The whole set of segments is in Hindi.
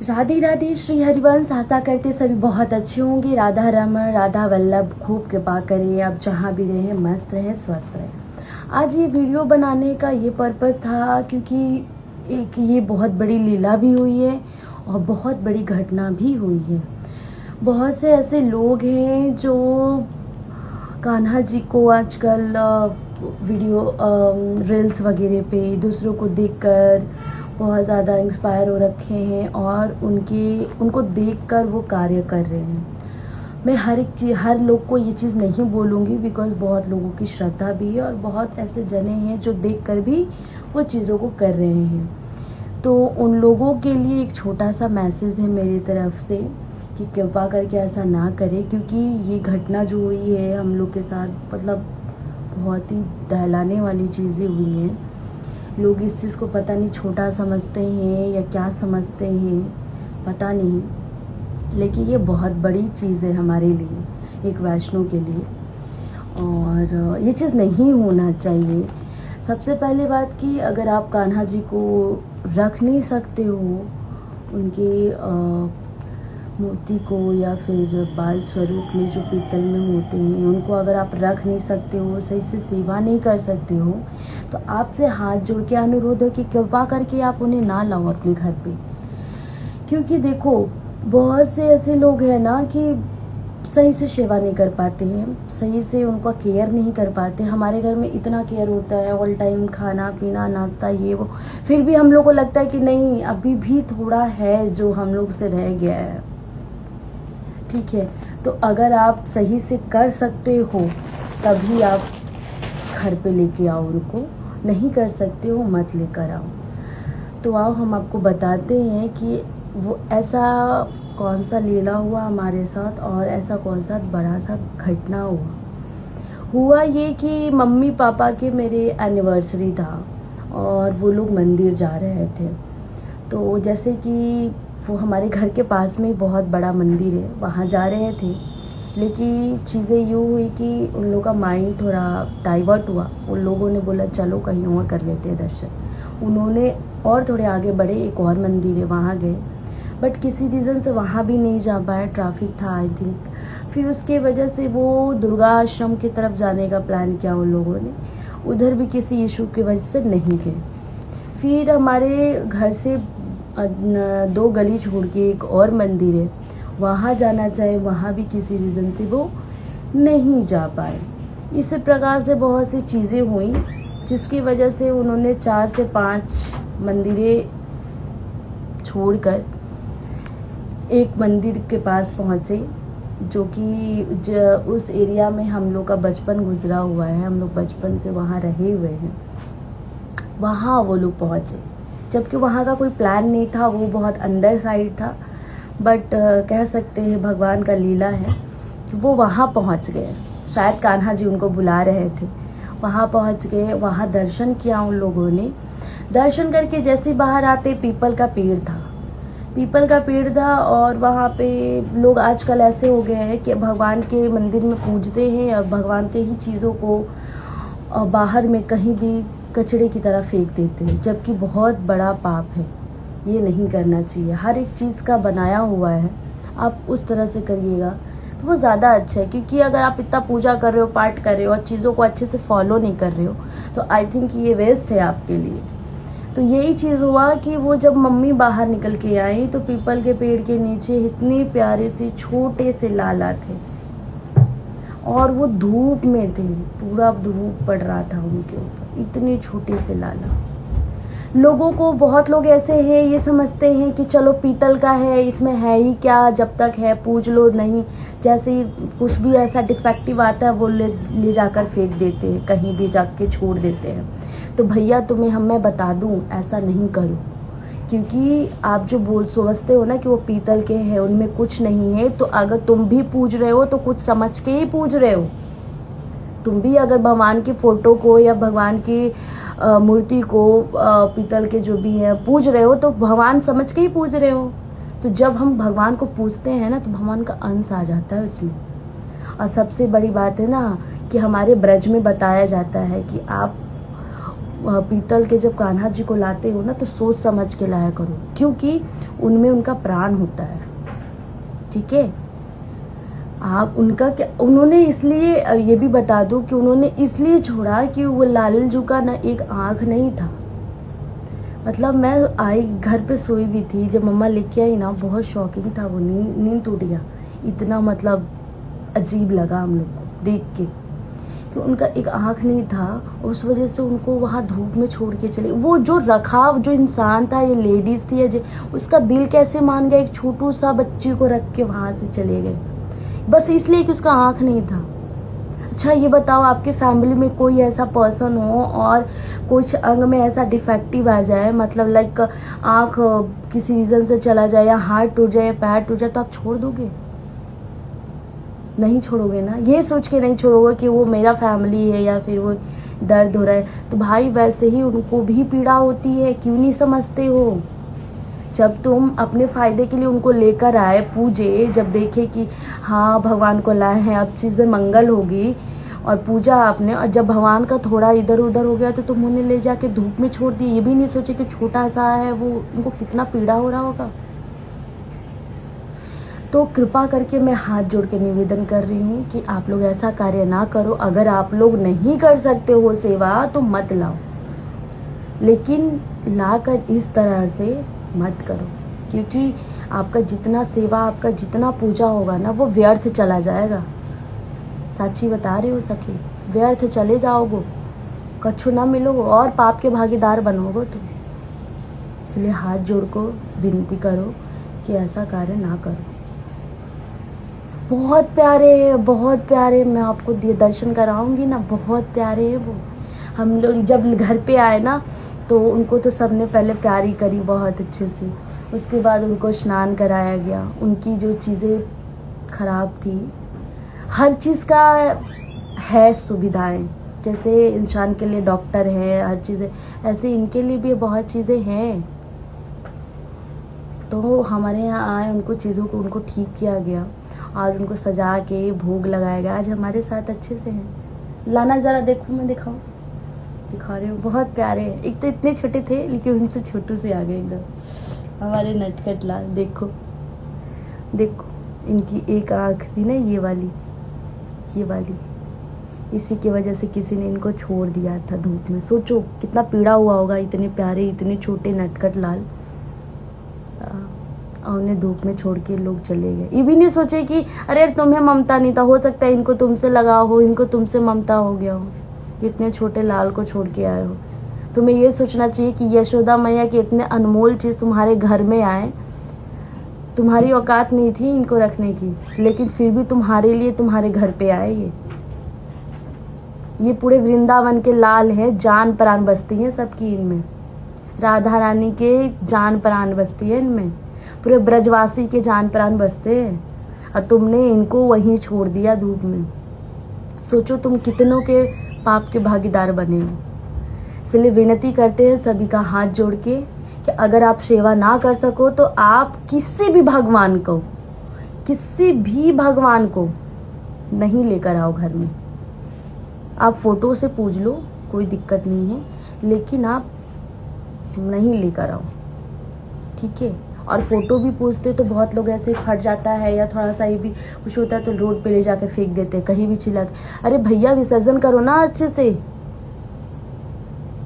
राधे राधे, श्री हरिवंश। आशा करते सभी बहुत अच्छे होंगे। राधा रमण राधा वल्लभ खूब कृपा करें, आप जहाँ भी रहें मस्त रहें स्वस्थ रहें। आज ये वीडियो बनाने का ये पर्पस था क्योंकि एक ये बहुत बड़ी लीला भी हुई है और बहुत बड़ी घटना भी हुई है। बहुत से ऐसे लोग हैं जो कान्हा जी को आजकल वीडियो रील्स वगैरह पे दूसरों को देखकर बहुत ज़्यादा इंस्पायर हो रखे हैं और उनको देखकर वो कार्य कर रहे हैं। मैं हर लोग को ये चीज़ नहीं बोलूँगी बिकॉज़ बहुत लोगों की श्रद्धा भी है और बहुत ऐसे जने हैं जो देखकर भी वो चीज़ों को कर रहे हैं। तो उन लोगों के लिए एक छोटा सा मैसेज है मेरी तरफ से कि कृपा करके ऐसा ना करें, क्योंकि ये घटना जो हुई है हम लोग के साथ मतलब बहुत ही दहलाने वाली चीज़ें हुई हैं। लोग इस चीज़ को पता नहीं छोटा समझते हैं या क्या समझते हैं पता नहीं, लेकिन ये बहुत बड़ी चीज़ है हमारे लिए, एक वैष्णव के लिए, और ये चीज़ नहीं होना चाहिए। सबसे पहले बात कि अगर आप कान्हा जी को रख नहीं सकते हो, उनके मूर्ति को या फिर बाल स्वरूप में जो पीतल में होते हैं उनको अगर आप रख नहीं सकते हो, सही से सेवा नहीं कर सकते हो, तो आपसे हाथ जोड़ के अनुरोध है कि कृपा करके आप उन्हें ना लाओ अपने घर पे। क्योंकि देखो बहुत से ऐसे लोग हैं ना कि सही से सेवा नहीं कर पाते हैं, सही से उनका केयर नहीं कर पाते। हमारे घर में इतना केयर होता है ऑल टाइम, खाना पीना नाश्ता ये वो, फिर भी हम लोग को लगता है कि नहीं अभी भी थोड़ा है जो हम लोग से रह गया है। ठीक है, तो अगर आप सही से कर सकते हो तभी आप घर पे लेके आओ उनको, नहीं कर सकते हो मत लेकर आओ। तो आओ हम आपको बताते हैं कि वो ऐसा कौन सा लीला हुआ हमारे साथ और ऐसा कौन सा बड़ा सा घटना हुआ ये कि मम्मी पापा के मेरे एनिवर्सरी था और वो लोग मंदिर जा रहे थे। तो जैसे कि वो हमारे घर के पास में बहुत बड़ा मंदिर है, वहाँ जा रहे थे, लेकिन चीज़ें यूँ हुई कि उन लोगों का माइंड थोड़ा डाइवर्ट हुआ। उन लोगों ने बोला चलो कहीं और कर लेते हैं दर्शन। उन्होंने और थोड़े आगे बढ़े, एक और मंदिर है वहाँ गए, बट किसी रीज़न से वहाँ भी नहीं जा पाए, ट्रैफिक था आई थिंक। फिर उसके वजह से वो दुर्गा आश्रम की तरफ जाने का प्लान किया उन लोगों ने, उधर भी किसी इशू की वजह से नहीं गए। फिर हमारे घर से 2 गली छोड़ के एक और मंदिर है, वहाँ जाना चाहे, वहाँ भी किसी रीज़न से वो नहीं जा पाए। इस प्रकार से बहुत सी चीज़ें हुई जिसकी वजह से उन्होंने 4 से 5 मंदिरें छोड़कर एक मंदिर के पास पहुँचे, जो कि उस एरिया में हम लोग का बचपन गुजरा हुआ है, हम लोग बचपन से वहाँ रहे हुए हैं। वहाँ वो लोग पहुँचे जबकि वहाँ का कोई प्लान नहीं था, वो बहुत अंदर साइड था, बट कह सकते हैं भगवान का लीला है कि वो वहाँ पहुँच गए। शायद कान्हा जी उनको बुला रहे थे, वहाँ पहुँच गए। वहाँ दर्शन किया उन लोगों ने। दर्शन करके जैसे बाहर आते पीपल का पेड़ था और वहाँ पे लोग आजकल ऐसे हो गए हैं कि भगवान के मंदिर में पूजते हैं और भगवान के ही चीज़ों को बाहर में कहीं भी कचड़े की तरह फेंक देते हैं, जबकि बहुत बड़ा पाप है, ये नहीं करना चाहिए। हर एक चीज़ का बनाया हुआ है, आप उस तरह से करिएगा तो वो ज़्यादा अच्छा है। क्योंकि अगर आप इतना पूजा कर रहे हो, पाठ कर रहे हो और चीज़ों को अच्छे से फॉलो नहीं कर रहे हो तो आई थिंक ये वेस्ट है आपके लिए। तो यही चीज़ हुआ कि वो जब मम्मी बाहर निकल के आई तो पीपल के पेड़ के नीचे इतने प्यारे से छोटे से लाला थे और वो धूप में थे, पूरा धूप पड़ रहा था उनके ऊपर, इतने छोटे से लाला। लोगों को बहुत लोग ऐसे हैं ये समझते हैं कि चलो पीतल का है, इसमें है ही क्या, जब तक है पूज लो। नहीं, जैसे ही कुछ भी ऐसा डिफेक्टिव आता है वो ले जाकर फेंक देते हैं, कहीं भी जाके छोड़ देते हैं। तो भैया तुम्हें मैं बता दूं, ऐसा नहीं करो, क्योंकि आप जो सोचते हो ना कि वो पीतल के हैं, उनमें कुछ नहीं है। तो अगर तुम भी पूज रहे हो तो कुछ समझ के ही पूज रहे हो। तुम भी अगर भगवान की फ़ोटो को या भगवान की मूर्ति को पीतल के जो भी है पूज रहे हो तो भगवान समझ के ही पूज रहे हो। तो जब हम भगवान को पूजते हैं ना तो भगवान का अंश आ जाता है उसमें। और सबसे बड़ी बात है ना कि हमारे ब्रज में बताया जाता है कि आप पीतल के जब कान्हा जी को लाते हो ना तो सोच समझ के लाया करो, क्योंकि उनमें उनका प्राण होता है। ठीक है, आप उनका क्या, उन्होंने इसलिए, ये भी बता दो कि उन्होंने इसलिए छोड़ा कि वो लालन जी का ना एक आँख नहीं था। मतलब मैं आई घर पे सोई भी थी, जब मम्मा लेके आई ना बहुत शॉकिंग था वो, नींद टूट गया। इतना मतलब अजीब लगा हम लोग को देख के कि उनका एक आँख नहीं था, उस वजह से उनको वहाँ धूप में छोड़ के चले। वो जो रखाव जो इंसान था, ये लेडीज़ थी या उसका दिल कैसे मान गया, एक छोटू सा बच्ची को रख के वहाँ से चले गए बस इसलिए कि उसका आँख नहीं था। अच्छा ये बताओ, आपके फैमिली में कोई ऐसा पर्सन हो और कुछ अंग में ऐसा डिफेक्टिव आ जाए, मतलब लाइक आँख किसी रीज़न से चला जाए या हाथ टूट जाए या पैर टूट जाए, तो आप छोड़ दोगे? नहीं छोड़ोगे ना, ये सोच के नहीं छोड़ोगे कि वो मेरा फैमिली है या फिर वो दर्द हो रहा है। तो भाई वैसे ही उनको भी पीड़ा होती है, क्यों नहीं समझते हो? जब तुम अपने फ़ायदे के लिए उनको लेकर आए, पूजे, जब देखे कि हाँ भगवान को लाए हैं, अब चीज़ें मंगल होगी, और पूजा आपने, और जब भगवान का थोड़ा इधर उधर हो गया तो तुम उन्हें ले जाके धूप में छोड़ दिए। ये भी नहीं सोचे कि छोटा सा है वो, उनको कितना पीड़ा हो रहा होगा। तो कृपा करके मैं हाथ जोड़ के निवेदन कर रही हूँ कि आप लोग ऐसा कार्य ना करो। अगर आप लोग नहीं कर सकते हो सेवा तो मत लाओ, लेकिन लाकर इस तरह से मत करो, क्योंकि आपका जितना सेवा, आपका जितना पूजा होगा ना, वो व्यर्थ चला जाएगा। साची बता रही हो सखी, व्यर्थ चले जाओगे, कछु ना मिलोगे और पाप के भागीदार बनोगे तुम। इसलिए हाथ जोड़ को विनती करो कि ऐसा कार्य ना करो। बहुत प्यारे, बहुत प्यारे, मैं आपको दर्शन कराऊंगी ना, बहुत प्यारे हैं वो। हम लोग जब घर पे आए ना तो उनको तो सबने पहले प्यारी करी बहुत अच्छे से, उसके बाद उनको स्नान कराया गया। उनकी जो चीज़ें खराब थी, हर चीज़ का है सुविधाएं, जैसे इंसान के लिए डॉक्टर है, हर चीज़ें, ऐसे इनके लिए भी बहुत चीज़ें हैं। तो हमारे यहाँ आए, उनको चीज़ों को उनको ठीक किया गया और उनको सजा के भोग लगाया गया। आज हमारे साथ अच्छे से हैं। लाना ज़रा देखो, मैं दिखाऊँ, दिखा रही हूँ, बहुत प्यारे हैं। एक तो इतने छोटे थे लेकिन उनसे छोटू से आ गए एकदम हमारे नटखट लाल। देखो देखो, इनकी एक आँख थी ना ये वाली, इसी की वजह से किसी ने इनको छोड़ दिया था धूप में। सोचो कितना पीड़ा हुआ होगा, इतने प्यारे, इतने छोटे नटखट लाल, और उन्हें धूप में छोड़ के लोग चले गए। ये भी नहीं सोचे कि अरे तुम्हें ममता नहीं था, हो सकता है इनको तुमसे लगाव हो, इनको तुमसे ममता हो गया हो, इतने छोटे लाल को छोड़ के आए हो। तुम्हें ये सोचना चाहिए कि यशोदा मैया की इतने अनमोल चीज़ तुम्हारे घर में आए, तुम्हारी औकात नहीं थी इनको रखने की, लेकिन फिर भी तुम्हारे लिए तुम्हारे घर पे आए। ये पूरे वृंदावन के लाल हैं, जान प्राण बसती हैं सबकी इनमें, राधा रानी के जान प्राण बसती है इनमें, पूरे ब्रजवासी के जान प्राण बसते हैं, और तुमने इनको वहीं छोड़ दिया धूप में। सोचो तुम कितनों के पाप के भागीदार बने हो। इसलिए विनती करते हैं सभी का हाथ जोड़ के कि अगर आप सेवा ना कर सको तो आप किसी भी भगवान को नहीं लेकर आओ घर में। आप फोटो से पूज लो, कोई दिक्कत नहीं है, लेकिन आप नहीं लेकर आओ, ठीक है। और फोटो भी पूछते तो बहुत लोग ऐसे फट जाता है या थोड़ा सा ही भी कुछ होता है तो रोड पे ले जाके फेंक देते, कहीं भी छिलक। अरे भैया विसर्जन करो ना अच्छे से,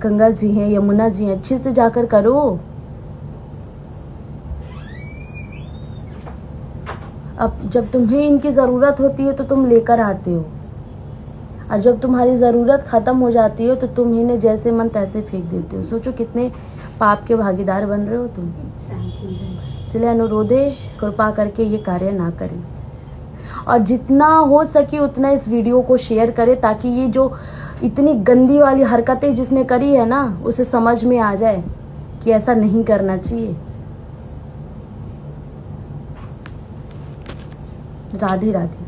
गंगा जी हैं, यमुना जी हैं, अच्छे से जाकर करो। अब जब तुम्हें इनकी ज़रूरत होती है तो तुम लेकर आते हो, और जब तुम्हारी ज़रूरत ख़त्म हो जाती है तो तुम इन्हें जैसे मन तैसे फेंक देते हो। सोचो कितने पाप के भागीदार बन रहे हो तुम। इसलिए अनुरोध है, कृपा करके ये कार्य ना करें, और जितना हो सके उतना इस वीडियो को शेयर करें, ताकि ये जो इतनी गंदी वाली हरकतें जिसने करी है ना, उसे समझ में आ जाए कि ऐसा नहीं करना चाहिए। राधे राधे।